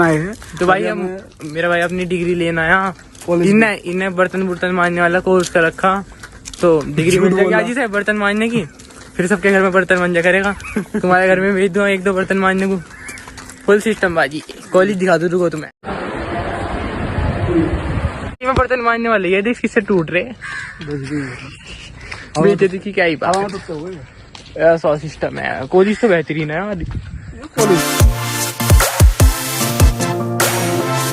आए हैं तो भाई हम मेरा भाई अपनी डिग्री लेना आया, इन्हें बर्तन मांजने वाला कोर्स कर रखा, तो डिग्री मिल जाएगी आज ही से बर्तन मांजने की, फिर सबके घर में बर्तन मांजा करेगा। तुम्हारे घर में भेज दूंगा 1-2 बर्तन मांजने को, फुल सिस्टम बाजी। कॉलेज दिखा दूँ रुको तुम्हें, में बर्तन मांजने वाले ये देख किससे टूट रहे बेचे देखी क्या ही बात। 100 सिस्टम है, कॉलेज तो बेहतरीन है।